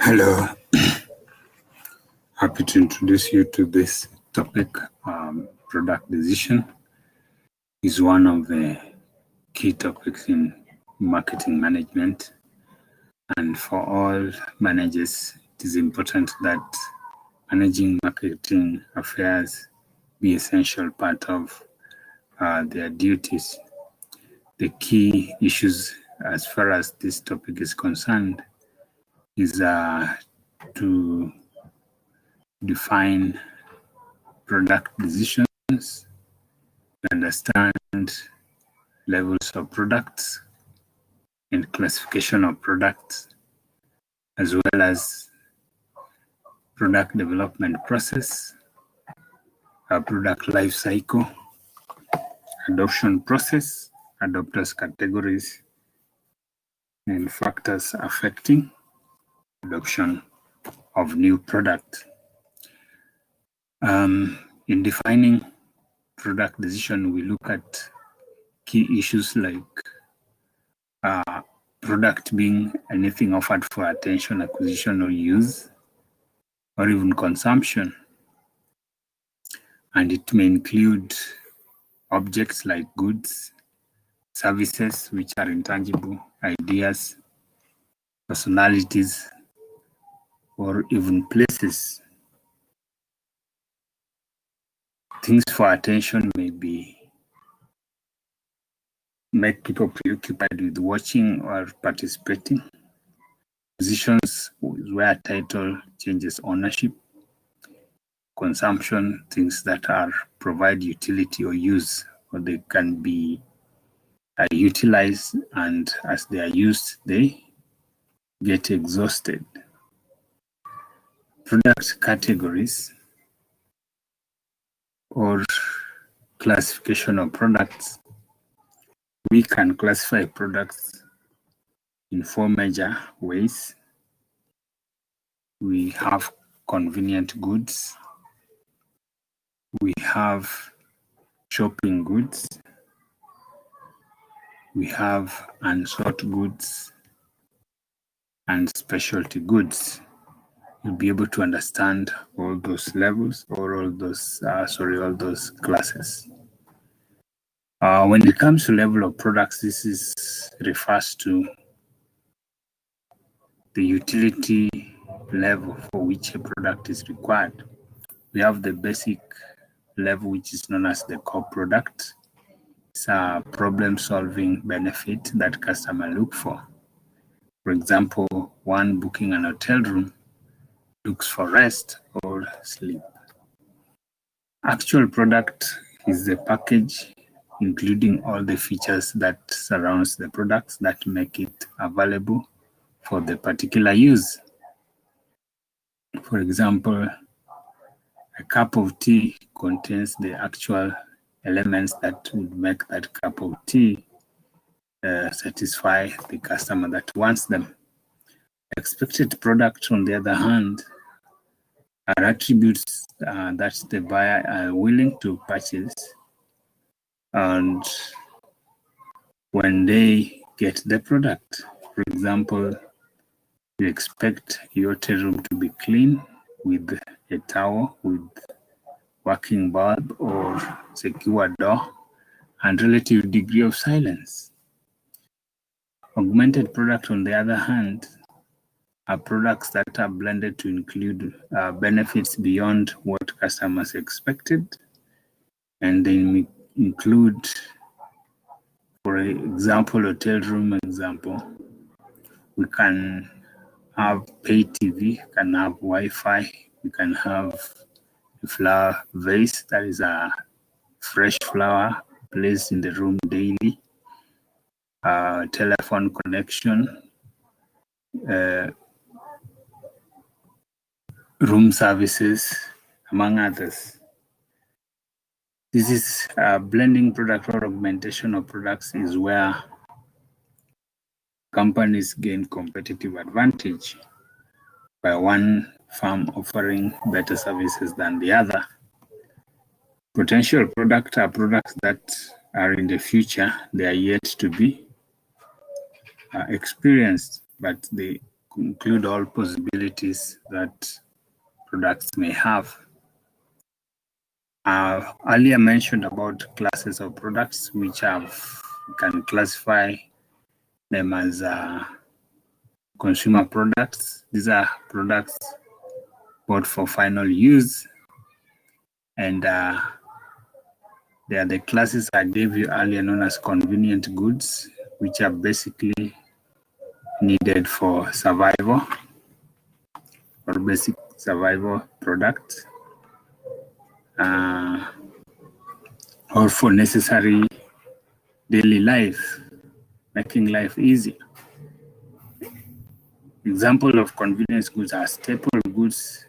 Hello, happy to introduce you to this topic. Product decision is one of the key topics in marketing management, and for all managers, it is important that managing marketing affairs be an essential part of their duties. The key issues as far as this topic is concerned is to define product decisions, understand levels of products and classification of products, as well as product development process, product life cycle, adoption process, adopters categories, and factors affecting adoption of new product. In defining product decision, we look at key issues like product being anything offered for attention, acquisition, or use, or even consumption. And it may include objects like goods, services, which are intangible, ideas, personalities, or even places. Things for attention may make people preoccupied with watching or participating. Positions where a title changes ownership. Consumption, things that provide utility or use, or they can be utilized, and as they are used, they get exhausted. Product categories or classification of products. We can classify products in four major ways. We have convenient goods, we have shopping goods, we have unsought goods, and specialty goods. You'll be able to understand all those levels or all those classes. When it comes to level of products, this refers to the utility level for which a product is required. We have the basic level, which is known as the core product. It's a problem-solving benefit that customer look for. For example, one booking an hotel room looks for rest or sleep. Actual product is the package, including all the features that surrounds the products that make it available for the particular use. For example, a cup of tea contains the actual elements that would make that cup of tea satisfy the customer that wants them. Expected product, on the other hand, are attributes that the buyer are willing to purchase, and when they get the product. For example, you expect your hotel room to be clean with a towel, with working bulb or secure door, and relative degree of silence. Augmented product, on the other hand, are products that are blended to include benefits beyond what customers expected, and they include, for example, hotel room example, we can have pay TV, can have Wi-Fi, we can have a flower vase, that is a fresh flower placed in the room daily, telephone connection, room services, among others. This is blending product or augmentation of products is where companies gain competitive advantage by one firm offering better services than the other. Potential products are products that are in the future, they are yet to be experienced, but the include all possibilities that products may have. Earlier mentioned about classes of products, which can classify them as consumer products. These are products bought for final use, and they are the classes I gave you earlier, known as convenient goods, which are basically needed for survival or basic survival products, or for necessary daily life, making life easy. Example of convenience goods are staple goods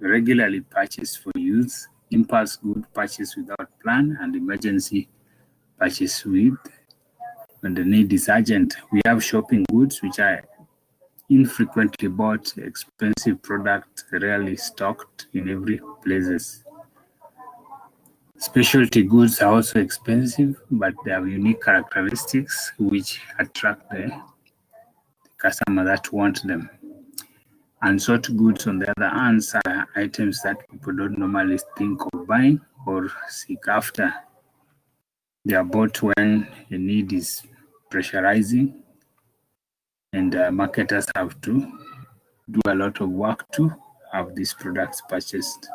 regularly purchased for use, impulse good purchased without plan, and emergency purchase when the need is urgent. We have shopping goods, which are infrequently bought, expensive product, rarely stocked in every places. Specialty goods are also expensive, but they have unique characteristics which attract the customer that want them. Unsought goods, on the other hand, are items that people don't normally think of buying or seek after. They are bought when the need is pressurizing, and marketers have to do a lot of work to have these products purchased.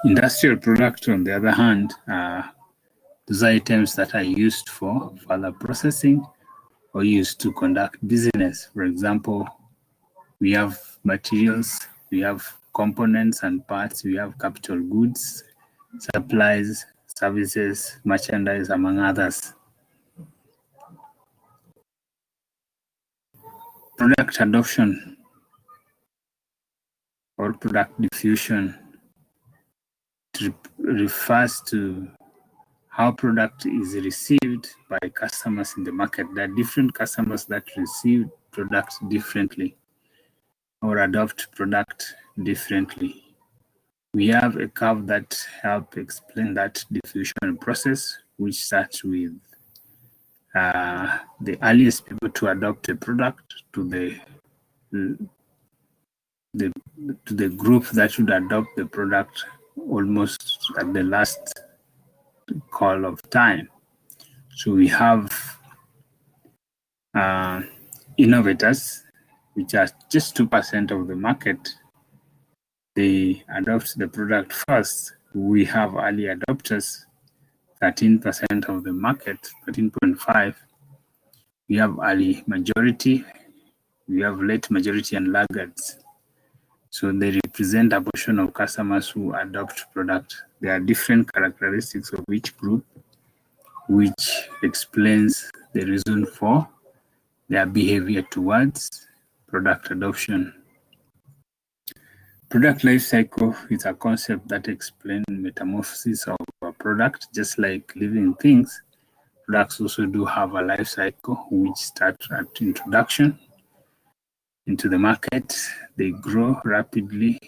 Industrial products, on the other hand, are those items that are used for further processing or used to conduct business. For example, we have materials, we have components and parts, we have capital goods, supplies, services, merchandise, among others. Product adoption or product diffusion refers to how product is received by customers in the market. There are different customers that receive products differently or adopt product differently. We have a curve that helps explain that diffusion process, which starts with the earliest people to adopt a product to the group that should adopt the product almost at the last call of time. So we have innovators, which are just 2% of the market. They adopt the product first. We have early adopters, 13% of the market, 13.5. We have early majority, we have late majority and laggards. So they represent a portion of customers who adopt product. There are different characteristics of each group, which explains the reason for their behavior towards product adoption. Product life cycle is a concept that explains metamorphosis of a product. Just like living things, products also do have a life cycle, which starts at introduction into the market. They grow rapidly,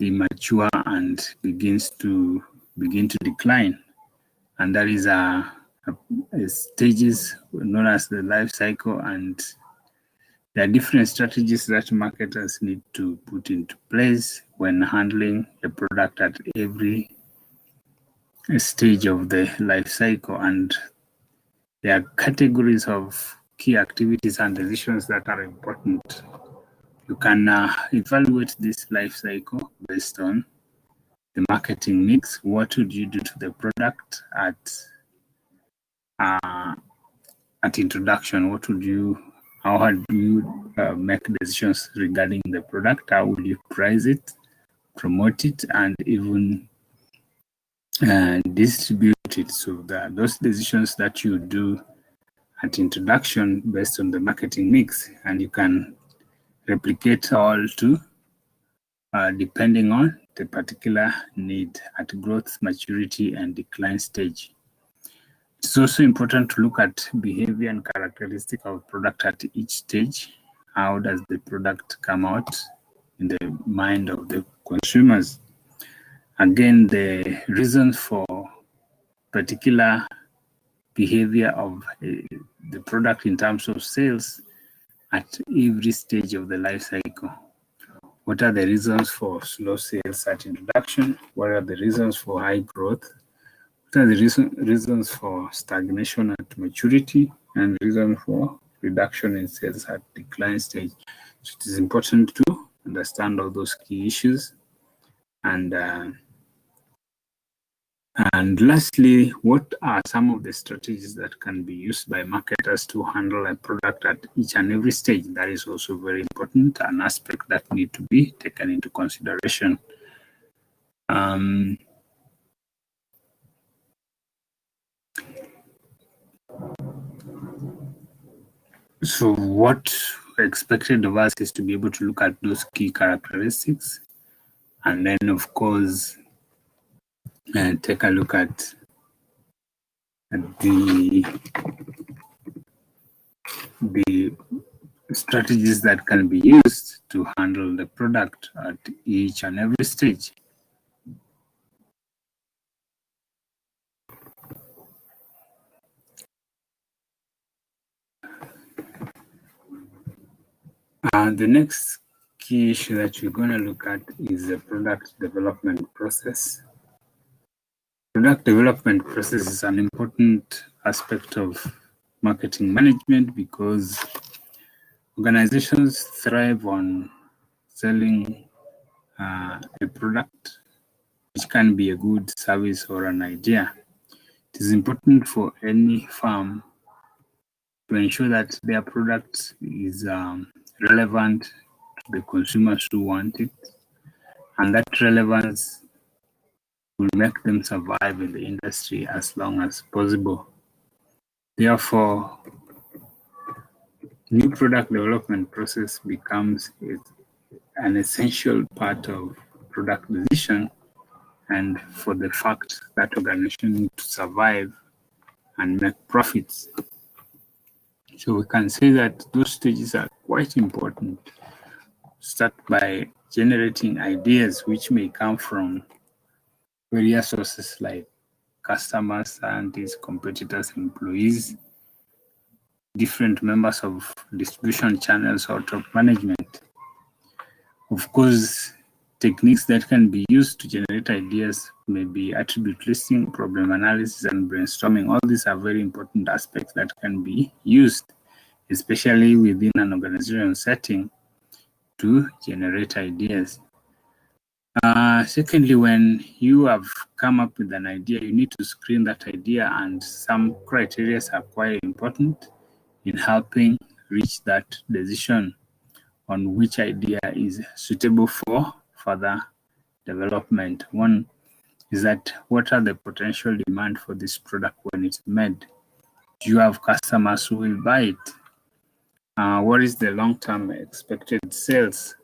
they mature, and begin to decline. And that is a stages known as the life cycle, and there are different strategies that marketers need to put into place when handling a product at every stage of the life cycle. And there are categories of key activities and decisions that are important. You can evaluate this life cycle based on the marketing mix. What would you do to the product at introduction? How would you make decisions regarding the product? How would you price it, promote it, and even distribute it? So those decisions that you do at introduction based on the marketing mix, and you can replicate all to depending on the particular need at growth, maturity, and decline stage. It's also important to look at behavior and characteristic of product at each stage. How does the product come out in the mind of the consumers? Again, the reasons for particular behavior of the product in terms of sales at every stage of the life cycle. What are the reasons for slow sales at introduction? What are the reasons for high growth? What are the reasons for stagnation at maturity, and reason for reduction in sales at decline stage? So it is important to understand all those key issues. And lastly, what are some of the strategies that can be used by marketers to handle a product at each and every stage? That is also very important, an aspect that need to be taken into consideration. So what expected of us is to be able to look at those key characteristics, and then of course take a look at the strategies that can be used to handle the product at each and every stage. The next key issue that we're going to look at is the product development process. Product development process is an important aspect of marketing management because organizations thrive on selling a product, which can be a good service or an idea. It is important for any firm to ensure that their product is relevant to the consumers who want it, and that relevance will make them survive in the industry as long as possible. Therefore, new product development process becomes an essential part of product decision, and for the fact that organization need to survive and make profits. So we can say that those stages are quite important. Start by generating ideas which may come from various sources like customers, scientists, competitors, employees, different members of distribution channels or top management. Of course, techniques that can be used to generate ideas may be attribute listing, problem analysis, and brainstorming. All these are very important aspects that can be used, especially within an organization setting, to generate ideas. Secondly, when you have come up with an idea, you need to screen that idea, and some criteria are quite important in helping reach that decision on which idea is suitable for further development. One is that what are the potential demand for this product when it's made? Do you have customers who will buy it? What is the long-term expected sales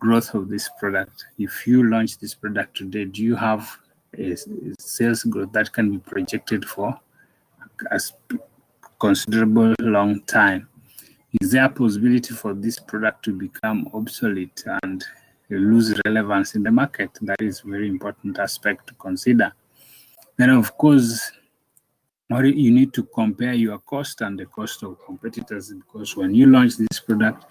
growth of this product? If you launch this product today, do you have a sales growth that can be projected for a considerable long time? Is there a possibility for this product to become obsolete and lose relevance in the market? That is a very important aspect to consider. Then, of course, you need to compare your cost and the cost of competitors, because when you launch this product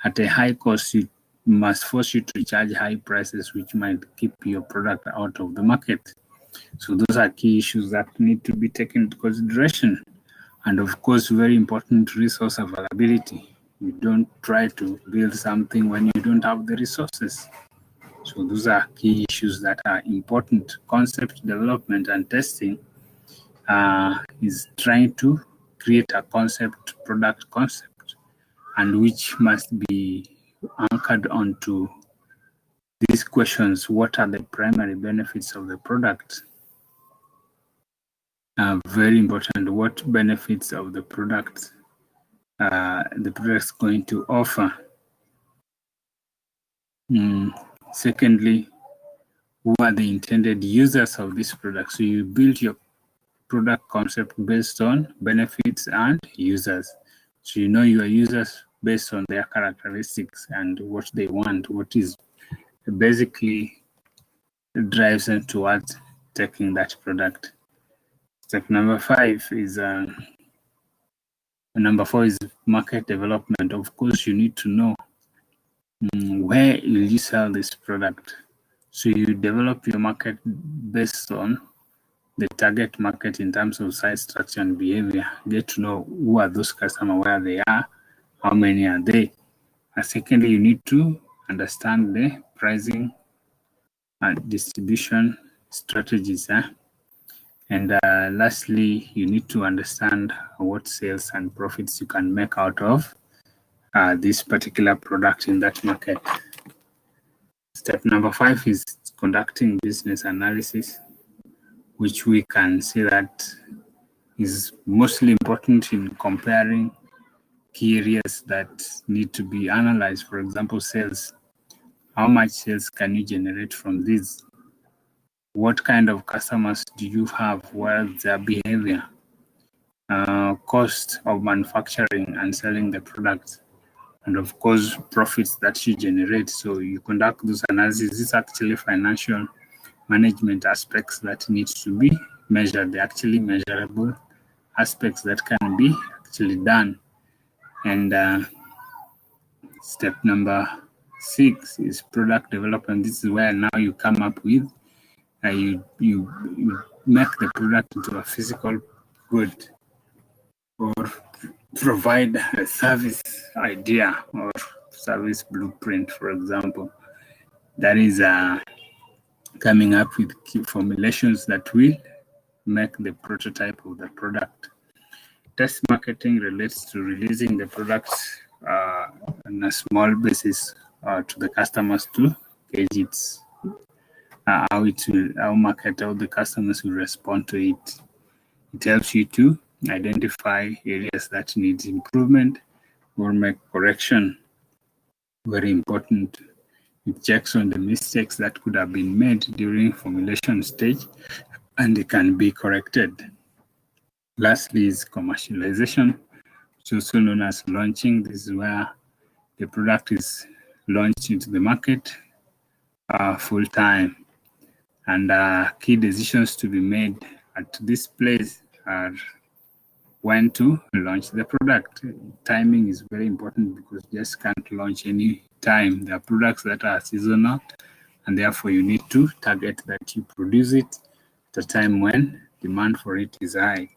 at a high cost, it must force you to charge high prices, which might keep your product out of the market. So those are key issues that need to be taken into consideration. And of course, very important, resource availability. You don't try to build something when you don't have the resources. So those are key issues that are important. Concept development and testing is trying to create a product concept, and which must be anchored onto these questions. What are the primary benefits of the product? Very important. What benefits of the product is going to offer? Secondly, who are the intended users of this product? So you build your product concept based on benefits and users. So you know your users based on their characteristics and what they want, what is basically drives them towards taking that product. Step number 5 is number 4 is market development. Of course, you need to know where will you sell this product. So you develop your market based on the target market in terms of size, structure, and behavior. Get to know who are those customers, where they are, how many are they. And secondly, you need to understand the pricing and distribution strategies. And lastly, you need to understand what sales and profits you can make out of this particular product in that market. Step number 5 is conducting business analysis, which we can see that is mostly important in comparing key areas that need to be analyzed. For example, sales. How much sales can you generate from this? What kind of customers do you have? What's their behavior? Cost of manufacturing and selling the products, and of course, profits that you generate. So you conduct those analyses. These are actually financial management aspects that need to be measured. They're actually measurable aspects that can be actually done. And step number 6 is product development. This is where now you come up with you make the product into a physical good, or provide a service idea or service blueprint, for example. That is coming up with key formulations that will make the prototype of the product. Test marketing relates to releasing the products on a small basis to the customers to gauge its how the customers will respond to it. It helps you to identify areas that need improvement or make correction. Very important. It checks on the mistakes that could have been made during formulation stage, and they can be corrected. Lastly is commercialization, which is also known as launching. This is where the product is launched into the market full time. And key decisions to be made at this place are when to launch the product. Timing is very important because you just can't launch any time. There are products that are seasonal, and therefore you need to target that you produce it at a time when demand for it is high.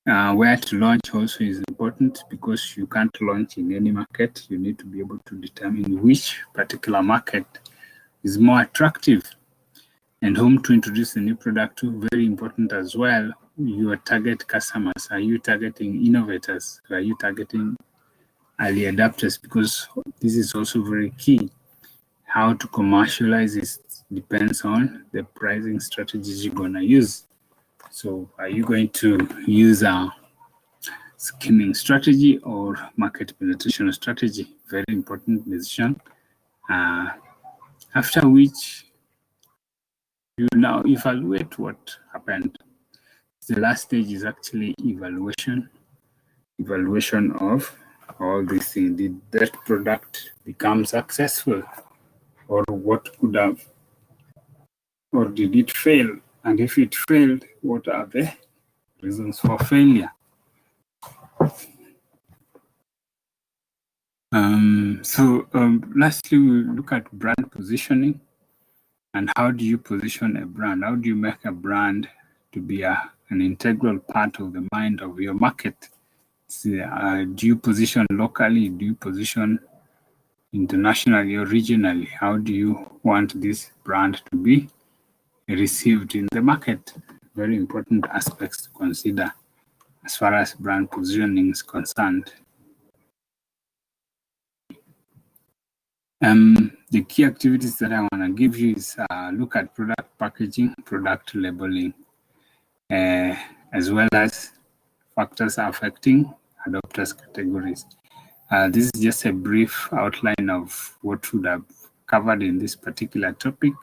Where to launch also is important because you can't launch in any market. You need to be able to determine which particular market is more attractive and whom to introduce the new product to. Very important as well. Your target customers. Are you targeting innovators? Are you targeting early adopters? Because this is also very key. How to commercialize this depends on the pricing strategies you're going to use. So are you going to use a skimming strategy or market penetration strategy? Very important decision. After which, you now evaluate what happened. The last stage is actually evaluation. Evaluation of all these things. Did that product become successful? Or what could have? Or did it fail? And if it failed, what are the reasons for failure? Lastly, we'll look at brand positioning. And how do you position a brand? How do you make a brand to be an integral part of the mind of your market? Do you position locally? Do you position internationally or regionally? How do you want this brand to be received in the market? Very important aspects to consider as far as brand positioning is concerned. The key activities that I want to give you is look at product packaging, product labeling, as well as factors affecting adopters categories. This is just a brief outline of what would have covered in this particular topic,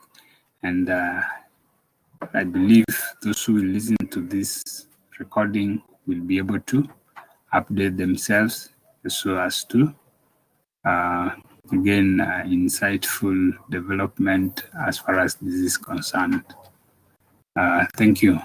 and I believe those who will listen to this recording will be able to update themselves so as to again, insightful development as far as this is concerned. Thank you.